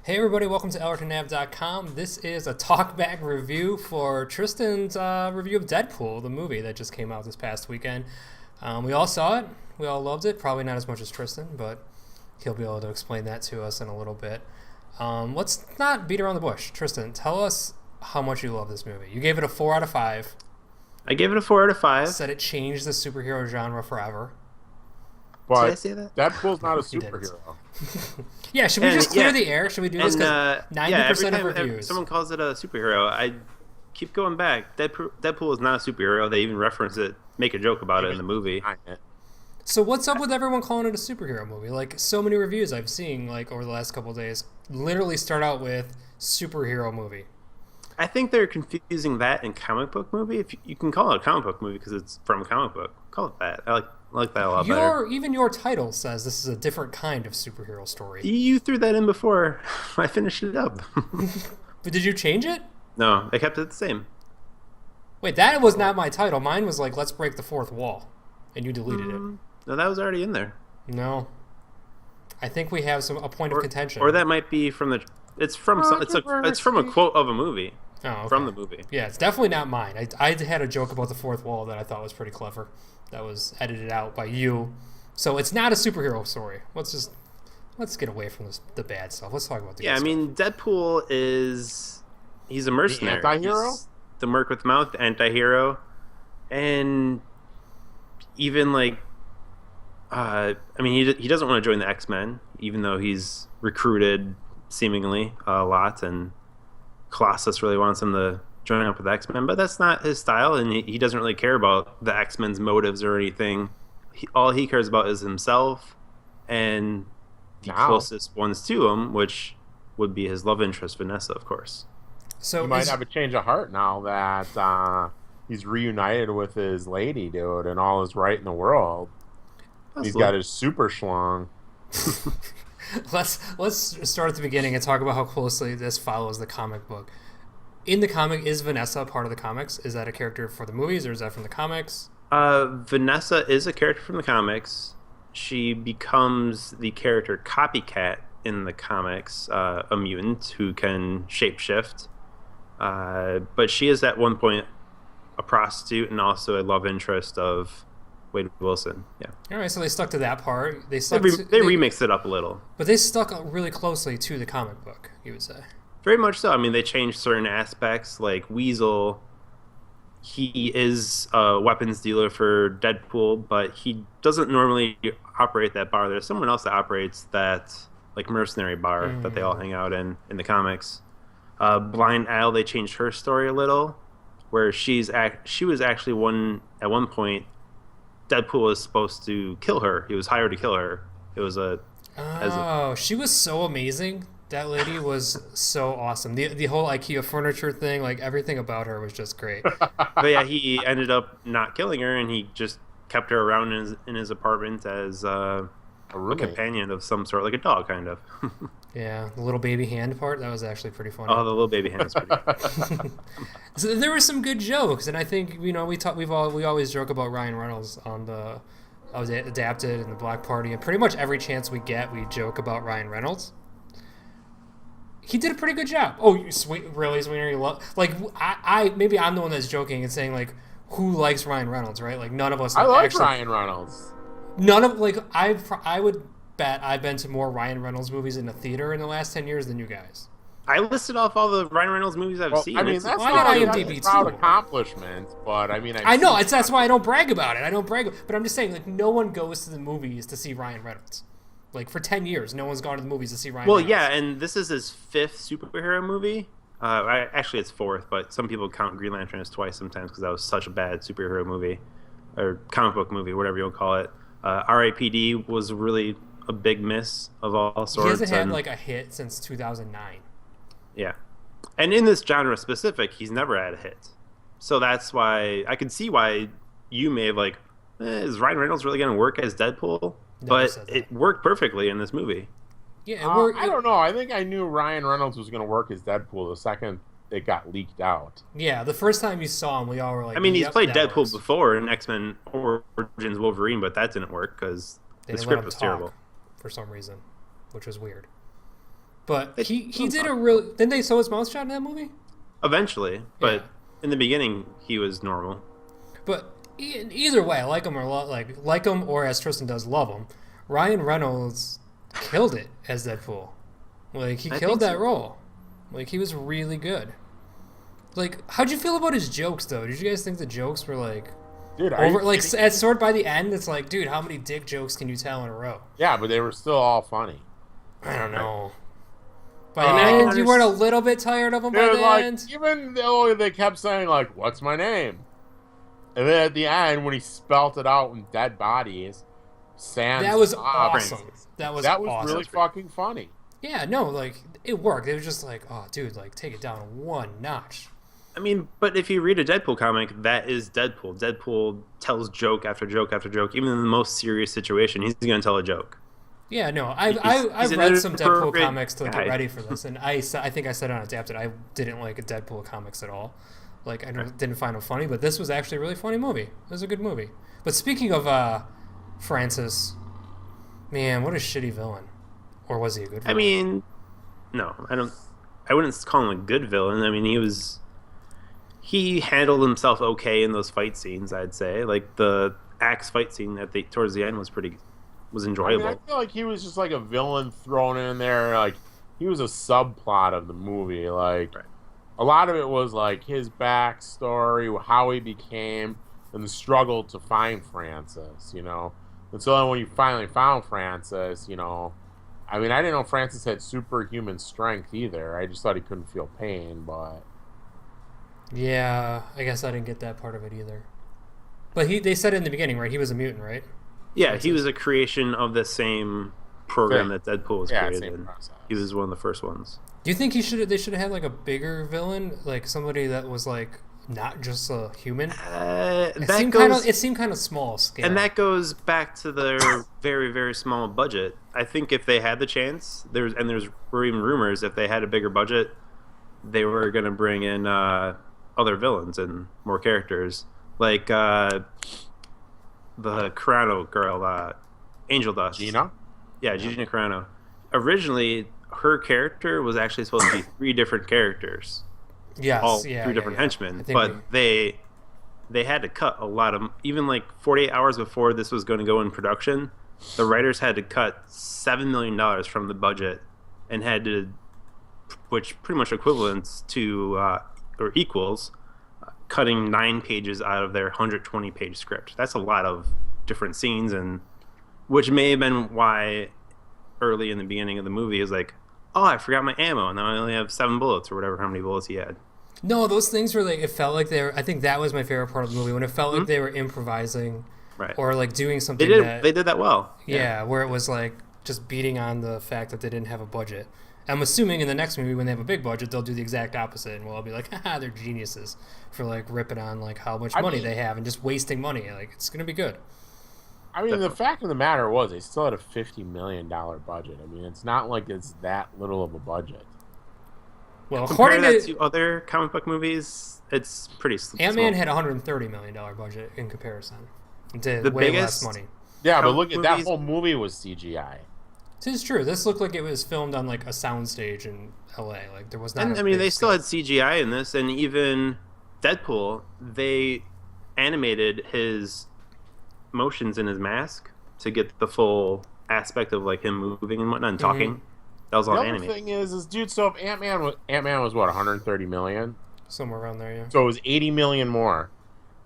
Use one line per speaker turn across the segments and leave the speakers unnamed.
Hey everybody, welcome to Allerton.com. This is a Talkback review for Tristan's review of Deadpool, the movie that just came out this past weekend. We all saw it. We all loved it. Probably not as much as Tristan, but he'll be able to explain that to us in a little bit. Let's not beat around the bush. Tristan, tell us how much you love this movie. You gave it a 4 out of 5.
I gave it a 4 out of 5.
Said it changed the superhero genre forever.
But
Did I say that?
Deadpool's not a
You didn't.
superhero.
Yeah, should we just clear the air? Should we do this? Because 90% of
every time
reviews.
someone calls it a superhero, I keep going back. Deadpool is not a superhero. They even reference it, make a joke about it in the movie.
So what's up with everyone calling it a superhero movie? Like, so many reviews I've seen, like, over the last couple of days, literally start out with superhero movie.
I think they're confusing that and comic book movie. If you can call it a comic book movie because it's from a comic book, call it that. I like that a lot better.
Even your title says this is a different kind of superhero story.
You threw that in before I finished it up.
But did you change it?
No, I kept it the same.
Wait, that was not my title. Mine was like, let's break the fourth wall. And you deleted it.
No, that was already in there.
No. I think we have a point of contention.
Or that might be from the... It's from a quote of a movie.
Oh, okay.
From the movie.
Yeah, it's definitely not mine. I had a joke about the fourth wall that I thought was pretty clever. That was edited out by you. So it's not a superhero story. Let's get away from the bad stuff. Let's talk about the good stuff.
Deadpool he's a mercenary.
The anti-hero?
He's the merc with mouth, anti-hero. And even like he doesn't want to join the X-Men, even though he's recruited seemingly a lot, and Colossus really wants him to join up with the X-Men, but that's not his style, and he doesn't really care about the X-Men's motives or anything. All he cares about is himself and the closest ones to him, which would be his love interest, Vanessa, of course.
So
he might have a change of heart now that he's reunited with his lady, dude, and all is right in the world. He's got his super schlong.
Let's start at the beginning and talk about how closely this follows the comic book. In the comic, is Vanessa part of the comics? Is that a character for the movies, or is that from the comics?
Vanessa is a character from the comics. She becomes the character Copycat in the comics, a mutant who can shapeshift. But she is at one point a prostitute and also a love interest of Wade Wilson. Yeah.
All right, so they stuck to that part. They
remixed it up a little.
But they stuck really closely to the comic book, you would say.
Very much so. I mean, they changed certain aspects, like Weasel. He is a weapons dealer for Deadpool, but he doesn't normally operate that bar. There's someone else that operates that like mercenary bar that they all hang out in the comics. Blind Al, they changed her story a little, where she was actually at one point. Deadpool was supposed to kill her. He was hired to kill her. It was
she was so amazing. That lady was so awesome. The whole IKEA furniture thing, like everything about her was just great.
But yeah, he ended up not killing her, and he just kept her around in his apartment as a companion of some sort, like a dog, kind of.
Yeah, the little baby hand part, that was actually pretty funny.
Oh, the little baby hand is pretty funny.
So there were some good jokes, and I think we always joke about Ryan Reynolds on the I was adapted in the Black Party, and pretty much every chance we get, we joke about Ryan Reynolds. He did a pretty good job. Oh, really, Sweeter? You love maybe I'm the one that's joking and saying like, who likes Ryan Reynolds, right? Like none of us.
I like Ryan Reynolds.
None of I would bet I've been to more Ryan Reynolds movies in a theater in the last 10 years than you guys.
I listed off all the Ryan Reynolds movies I've seen.
I mean, that's
not IMDb
a proud accomplishment, but I mean,
I know that's why I don't brag about it. But I'm just saying, like, no one goes to the movies to see Ryan Reynolds. Like, for 10 years, no one's gone to the movies to see Ryan Reynolds.
Well, yeah, and this is his 5th superhero movie. Actually, it's 4th, but some people count Green Lantern as twice sometimes because that was such a bad superhero movie, or comic book movie, whatever you want to call it. R.I.P.D. was really a big miss of all sorts.
He hasn't had, like, a hit since 2009.
Yeah. And in this genre specific, he's never had a hit. So that's why I could see why you may have like, is Ryan Reynolds really going to work as Deadpool? But it worked perfectly in this movie.
Yeah,
I don't know. I think I knew Ryan Reynolds was going to work as Deadpool the second it got leaked out.
Yeah, the first time you saw him, we all were like,
I mean, he's played Deadpool before in X-Men Origins Wolverine, but that didn't work because the script was terrible.
For some reason, which was weird. But he did a real. Didn't they sew his mouth shut in that movie?
Eventually, but
Yeah.
in the beginning, he was normal.
But either way, I like him or like him, or as Tristan does, love him. Ryan Reynolds killed it as Deadpool. Like he killed that role. Like he was really good. Like, how'd you feel about his jokes though? Did you guys think the jokes were like,
dude,
over? Like at sort by the end, it's like, dude, how many dick jokes can you tell in a row?
Yeah, but they were still all funny.
I don't know. By the end, you weren't a little bit tired of him by the end?
Even though they kept saying, like, what's my name? And then at the end, when he spelt it out in dead bodies, Sans
that was awesome. That was awesome.
Really fucking funny.
Yeah, no, like, it worked. It was just like, oh, dude, like, take it down one notch.
I mean, but if you read a Deadpool comic, that is Deadpool. Deadpool tells joke after joke after joke. Even in the most serious situation, he's going to tell a joke.
Yeah, no, I've read some Deadpool comics to get ready for this, and I think I said on Adapted I didn't like Deadpool comics at all. Like, I didn't find them funny, but this was actually a really funny movie. It was a good movie. But speaking of Francis, man, what a shitty villain. Or was he a good villain?
I mean, no, I wouldn't call him a good villain. I mean, he handled himself okay in those fight scenes, I'd say. Like, the axe fight scene towards the end was enjoyable.
I feel like he was just like a villain thrown in there. Like, he was a subplot of the movie. Like, a lot of it was like his backstory, how he became, and the struggle to find Francis, you know. And so then when you finally found Francis, you know, I mean, I didn't know Francis had superhuman strength either. I just thought he couldn't feel pain, but...
Yeah, I guess I didn't get that part of it either. But they said in the beginning, right? He was a mutant, right?
Yeah, he was a creation of the same program that Deadpool was created.
Same process.
He was one of the first ones.
Do you think they should have had like a bigger villain, like somebody that was like not just a human? It seemed kind of small scale.
And that goes back to their very, very small budget. I think if they had the chance, were even rumors if they had a bigger budget, they were going to bring in other villains and more characters, like the Carano girl, Angel Dust.
Gina?
Yeah, Gina Carano. Originally, her character was actually supposed to be 3 different characters.
Yes,
3 different henchmen. But they had to cut a lot of... Even like 48 hours before this was going to go in production, the writers had to cut $7 million from the budget and had to... Which pretty much equivalents to... or equals... cutting 9 pages out of their 120-page script. That's a lot of different scenes, and which may have been why early in the beginning of the movie is like, oh, I forgot my ammo, and now I only have 7 bullets or whatever, how many bullets he had.
No, those things were like, it felt like they were, I think that was my favorite part of the movie, when it felt like they were improvising,
right,
or like doing something
they did that well.
Yeah, where it was like just beating on the fact that they didn't have a budget. I'm assuming in the next movie, when they have a big budget, they'll do the exact opposite, and we'll all be like, haha, they're geniuses for like ripping on like how much money they have and just wasting money. Like, it's gonna be good.
I mean, the fact of the matter was they still had a $50 million budget. I mean, it's not like it's that little of a budget.
Well,
according to other comic book movies, it's pretty small.
Ant-Man had a $130 million budget in comparison. It did way less money.
Yeah, but look at that whole movie was CGI.
This is true. This looked like it was filmed on like a soundstage in LA. Like there was not.
And I mean, they still had CGI in this, and even Deadpool, they animated his motions in his mask to get the full aspect of like him moving and whatnot and talking. That was all animated.
The thing is, dude, so if Ant-Man was what, 130 million?
Somewhere around there, yeah.
So it was 80 million more.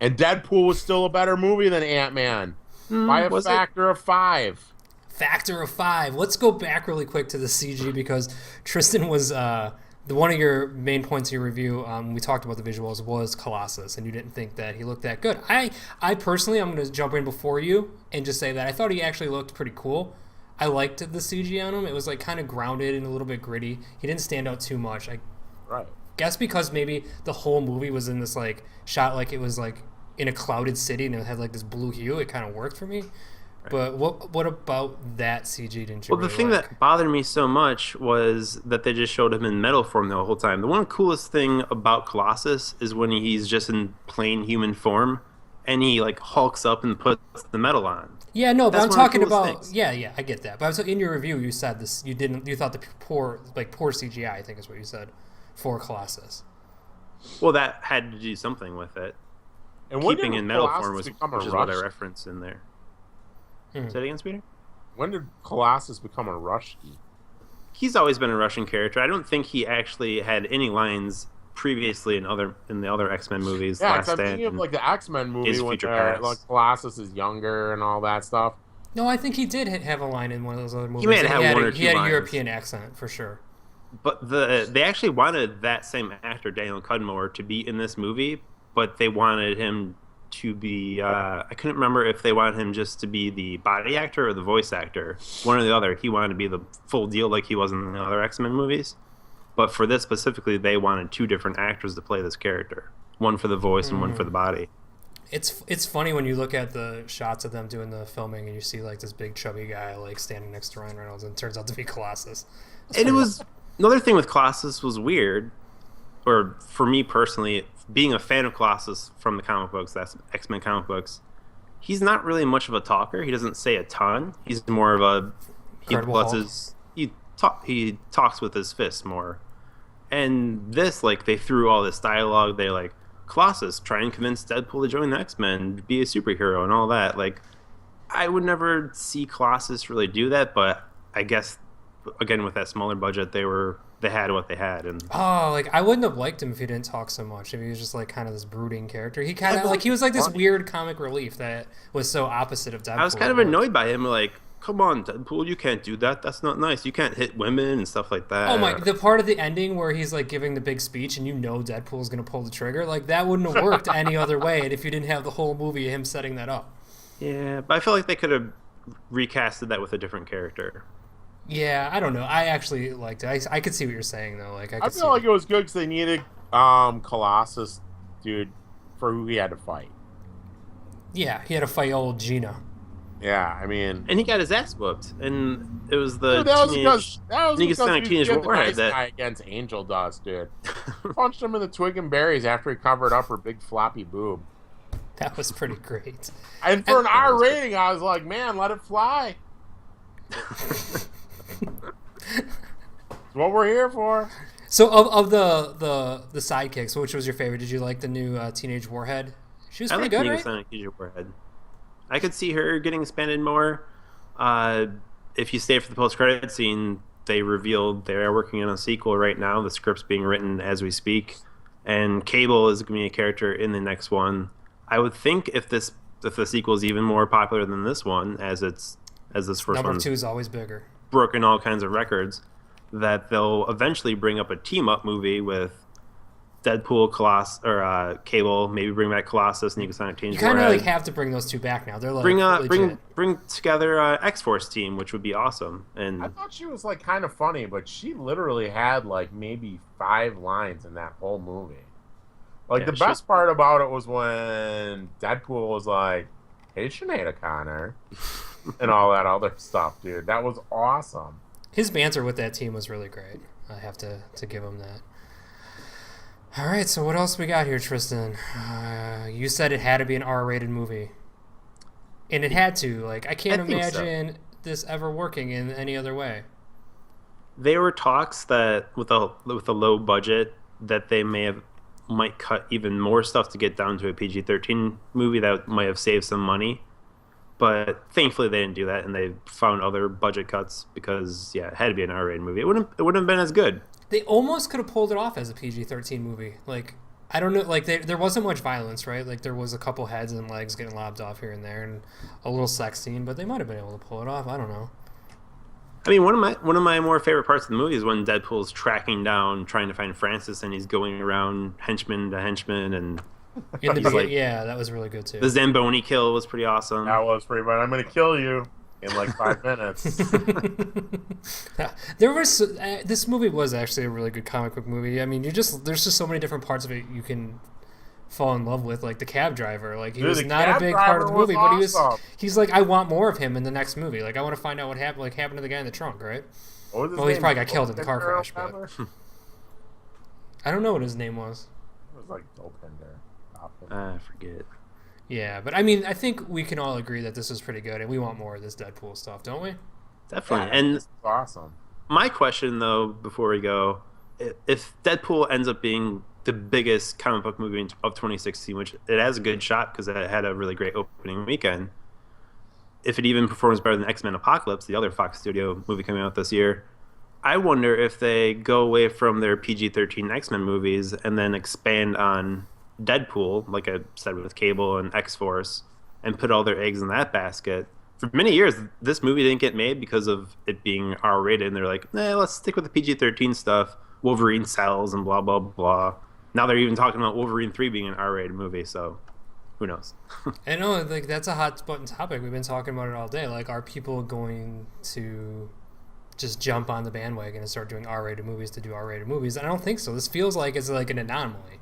And Deadpool was still a better movie than Ant-Man by a factor of 5.
Factor of 5. Let's go back really quick to the CG, because Tristan was one of your main points of your review. We talked about the visuals was Colossus, and you didn't think that he looked that good. I personally, I'm going to jump in before you and just say that I thought he actually looked pretty cool. I liked the CG on him. It was like kind of grounded and a little bit gritty. He didn't stand out too much. I guess because maybe the whole movie was in this like shot like it was like in a clouded city and it had like this blue hue. It kind of worked for me. But what about that CG didn't you
Well, the thing that bothered me so much was that they just showed him in metal form the whole time. The one coolest thing about Colossus is when he's just in plain human form and he like hulks up and puts the metal on.
Yeah, no, but
That's
I'm
one of the
talking
coolest
about
things.
yeah, I get that. But I was, in your review, you said this. You thought the poor CGI. I think is what you said for Colossus.
Well, that had to do something with it.
And when
Keeping
did
in metal
Colossus
form
become a
which is what I
rush?
referenced in there.
Hmm.
Say it again, Peter?
When did Colossus become a Rushdie?
He's always been a Russian character. I don't think he actually had any lines previously in the other X-Men movies.
Yeah,
Last
because I'm
Stand
thinking of
and
like the X-Men movie
Days of
when
Future Past.
like Colossus is younger and all that stuff.
No, I think he did have a line in one of those other movies.
He may have
and
had one or
he
two
had a
lines.
European accent for sure.
But they actually wanted that same actor, Daniel Cudmore, to be in this movie, but they wanted him to be I couldn't remember if they wanted him just to be the body actor or the voice actor. One or the other. He wanted to be the full deal like he was in the other X-Men movies. But for this specifically, they wanted two different actors to play this character. One for the voice and one for the body.
It's funny when you look at the shots of them doing the filming and you see like this big chubby guy like standing next to Ryan Reynolds and it turns out to be Colossus.
And it was another thing with Colossus was weird, or for me personally, being a fan of Colossus from the comic books, that's X-Men comic books. He's not really much of a talker. He doesn't say a ton. He's more of a he talks with his fists more. And this, like, they threw all this dialogue. They like Colossus try and convince Deadpool to join the X-Men, be a superhero, and all that. Like, I would never see Colossus really do that, but I guess again with that smaller budget, they had what they had. And
like I wouldn't have liked him if he didn't talk so much. If he was just like kind of this brooding character. He kind of like he was like this weird comic relief that was so opposite of Deadpool.
I was kind of annoyed by him, like, come on, Deadpool, you can't do that. That's not nice. You can't hit women and stuff like that.
Oh my! The part of the ending where he's like giving the big speech and you know Deadpool's gonna pull the trigger, like that wouldn't have worked any other way. And if you didn't have the whole movie of him setting that up.
Yeah, but I feel like they could have recasted that with a different character.
Yeah, I don't know. I actually liked it. I could see what you're saying though. Like
I feel like it was good because they needed Colossus, dude, for who he had to fight.
Yeah, he had to fight old Gina.
Yeah, I mean,
And he got his ass whooped, and it was the
dude, that was
teenage
because
Negasonic Teenage
the
Warhead
nice
that
guy against Angel Dust, dude. Punched him in the twig and berries after he covered up her big floppy boob.
That was pretty great.
And for an R rating, I was like, man, let it fly. It's what we're here for.
So of the sidekicks, which was your favorite? Did you like the new Teenage Warhead? She was pretty good, right?
Negasonic Teenage Warhead. I could see her getting expanded more. If you stay for the post-credit scene, they revealed they are working on a sequel right now. The script's being written as we speak, and Cable is going to be a character in the next one. I would think if the sequel is even more popular than this one, as this first one,
Number 2 is always bigger.
Broken all kinds of records, that they'll eventually bring up a team-up movie with Deadpool, Cable, maybe bring back Colossus, Negasonic Teenage
You kind of
Warhead.
like have to bring those two back now. They're like
bring together X-Force team, which would be awesome. And
I thought she was like kind of funny, but she literally had like maybe 5 lines in that whole movie. Like the best part about it was when Deadpool was like, "Hey, Sinead O'Connor," and all that other stuff, dude. That was awesome.
His banter with that team was really great. I have to give him that. All right, so what else we got here, Tristan? You said it had to be an R-rated movie, and it had to. Like, I can't imagine this ever working in any other way.
There were talks that with a low budget that they might cut even more stuff to get down to a PG-13 movie that might have saved some money. But thankfully they didn't do that, and they found other budget cuts because it had to be an R-rated movie. It wouldn't have been as good.
They almost could have pulled it off as a PG-13 movie. Like, I don't know, like there wasn't much violence, right? Like there was a couple heads and legs getting lobbed off here and there, and a little sex scene, but they might have been able to pull it off. I don't know.
I mean, one of my more favorite parts of the movie is when Deadpool's tracking down, trying to find Francis, and he's going around henchman to henchman, and
in the beginning, that was really good too.
The Zamboni kill was pretty awesome.
That was pretty fun. I'm gonna kill you in like 5 minutes.
This movie was actually a really good comic book movie. I mean, there's just so many different parts of it you can fall in love with, like the cab driver. Like he was not a big part of the movie, but he's like, I want more of him in the next movie. Like I want to find out what happened to the guy in the trunk, right? Well, he probably got killed in the car crash, but I don't know what his name was.
It was like Dopinder.
I forget.
Yeah, but I mean, I think we can all agree that this is pretty good, and we want more of this Deadpool stuff, don't we?
Definitely.
Yeah,
And
this is awesome.
my question, though, before we go, if Deadpool ends up being the biggest comic book movie of 2016, which it has a good shot because it had a really great opening weekend, if it even performs better than X-Men Apocalypse, the other Fox Studio movie coming out this year, I wonder if they go away from their PG-13 X-Men movies and then expand on Deadpool, like I said with Cable and X-Force, and put all their eggs in that basket. For many years, this movie didn't get made because of it being R-rated, and they're like, let's stick with the PG-13 stuff. Wolverine sells and blah, blah, blah. Now they're even talking about Wolverine 3 being an R-rated movie, so who knows?
I know, like, that's a hot button topic. We've been talking about it all day. Like, are people going to just jump on the bandwagon and start doing R-rated movies to do R-rated movies? And I don't think so. This feels like it's like an anomaly.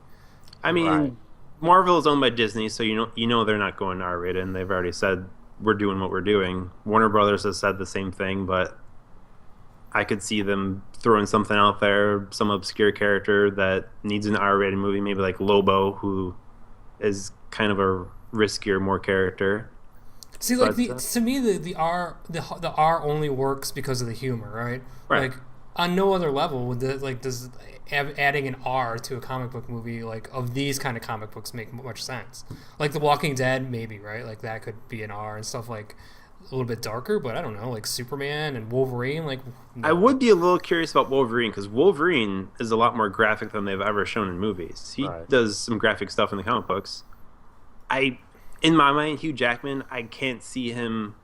I mean, Marvel is owned by Disney, so you know they're not going R-rated, and they've already said we're doing what we're doing. Warner Brothers has said the same thing, but I could see them throwing something out there, some obscure character that needs an R-rated movie, maybe like Lobo, who is kind of a riskier, more character.
See, like to me, the R only works because of the humor, right?
Right.
Like on no other level would does adding an R to a comic book movie like of these kind of comic books make much sense. Like The Walking Dead, maybe, right? Like that could be an R and stuff like a little bit darker, but I don't know, like Superman and Wolverine, like no.
I would be a little curious about Wolverine because Wolverine is a lot more graphic than they've ever shown in movies. He does some graphic stuff in the comic books. In my mind, Hugh Jackman, I can't see him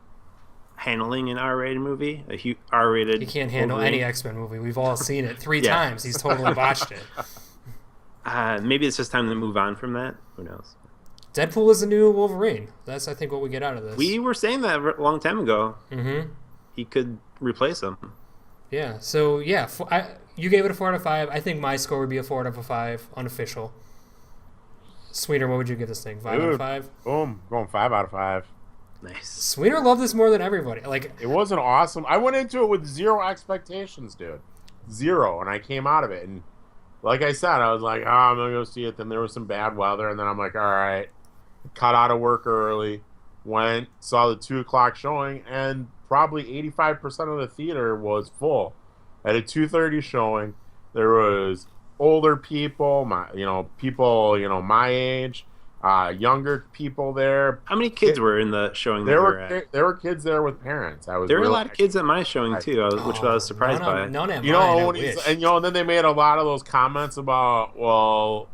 handling an R-rated movie. R-rated.
He can't handle
Wolverine.
any X-Men movie. We've all seen it 3 times. He's totally botched it.
Maybe it's just time to move on from that. Who knows?
Deadpool is the new Wolverine. That's, I think, what we get out of this.
We were saying that a long time ago.
Mm-hmm.
He could replace him.
Yeah. So yeah, you gave it a 4 out of 5. I think my score would be a 4 out of 5, unofficial. Sweeter, what would you give this thing? 5 out of 5?
Boom. Going 5 out of 5.
Nice.
Sweeter loved this more than everybody. Like,
it wasn't awesome. I went into it with 0 expectations, dude. 0. And I came out of it. And like I said, I was like, I'm going to go see it. Then there was some bad weather. And then I'm like, all right. Cut out of work early. Went, saw the 2 o'clock showing. And probably 85% of the theater was full. At a 2:30 showing, there was older people, people my age, younger people there.
How many kids were in the showing?
There were kids there with parents.
There were a lot of kids at my showing too, which I was surprised by.
None at mine,
and then they made a lot of those comments about, well,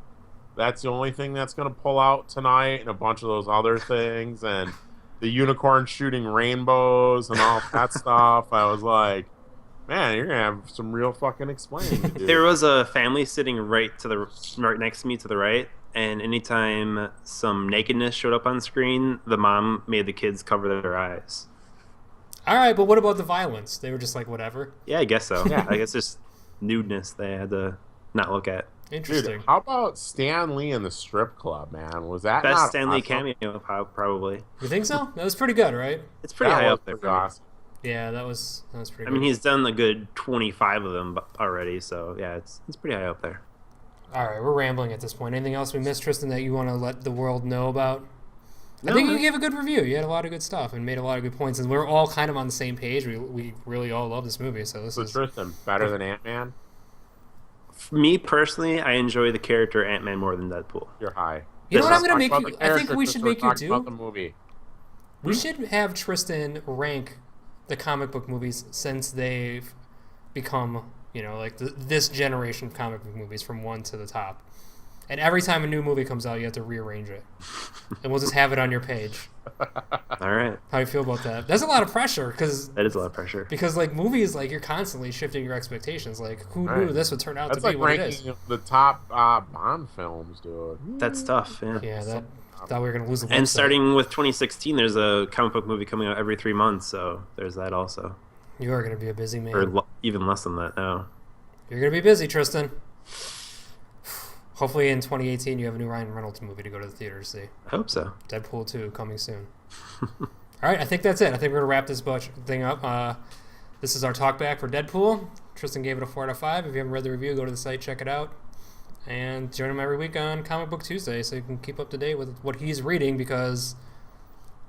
that's the only thing that's going to pull out tonight, and a bunch of those other things, and the unicorn shooting rainbows and all that stuff. I was like, man, you're gonna have some real fucking explaining to do.
There was a family sitting right next to me to the right, and anytime some nakedness showed up on screen, the mom made the kids cover their eyes.
All right, but what about the violence? They were just like, whatever.
Yeah, I guess so. Yeah, I guess just nudeness they had to not look at.
Interesting.
Dude, how about Stan Lee in the strip club, man? Was that
best
not
Stan Lee
awesome?
cameo? Probably.
You think so? That was pretty good, right?
It's pretty high up there.
Awesome.
Yeah, that was pretty good.
I mean, he's done a good 25 of them already, so yeah, it's pretty high up there.
All right, we're rambling at this point. Anything else we missed, Tristan, that you want to let the world know about?
No,
I think you gave a good review. You had a lot of good stuff and made a lot of good points, and we're all kind of on the same page. We really all love this movie, so this is...
Tristan, better than Ant-Man?
For me, personally, I enjoy the character Ant-Man more than Deadpool.
You're high.
You know what I'm going to make you... I think we should make you do...
About the movie.
We should have Tristan rank the comic book movies since they've become, like this generation of comic book movies from 1 to the top. And every time a new movie comes out, you have to rearrange it. And we'll just have it on your page.
All right.
How do you feel about that? That's a lot of pressure because
that is a lot of pressure.
Because like movies, like you're constantly shifting your expectations. Like who knew this would turn out to be
like
what it is?
That's like ranking the top Bond films, dude.
That's tough. Yeah.
Yeah. Thought we were gonna lose the
and starting with 2016, there's a comic book movie coming out every 3 months, so there's that also.
You are gonna be a busy man.
Or even less than that now.
You're gonna be busy, Tristan. Hopefully in 2018 you have a new Ryan Reynolds movie to go to the theater to see.
I hope so.
Deadpool 2 coming soon. All right, I think that's it. I think we're going to wrap this thing up. This is our talk back for Deadpool. Tristan gave it a 4 out of 5. If you haven't read the review, go to the site, check it out. And join him every week on Comic Book Tuesday so you can keep up to date with what he's reading, because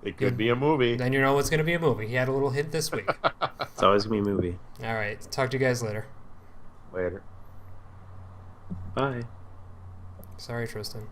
it could be a movie.
then you know it's going to be a movie. He had a little hint this week.
It's always going to be a movie.
All right. Talk to you guys later.
Later.
Bye.
Sorry, Tristan.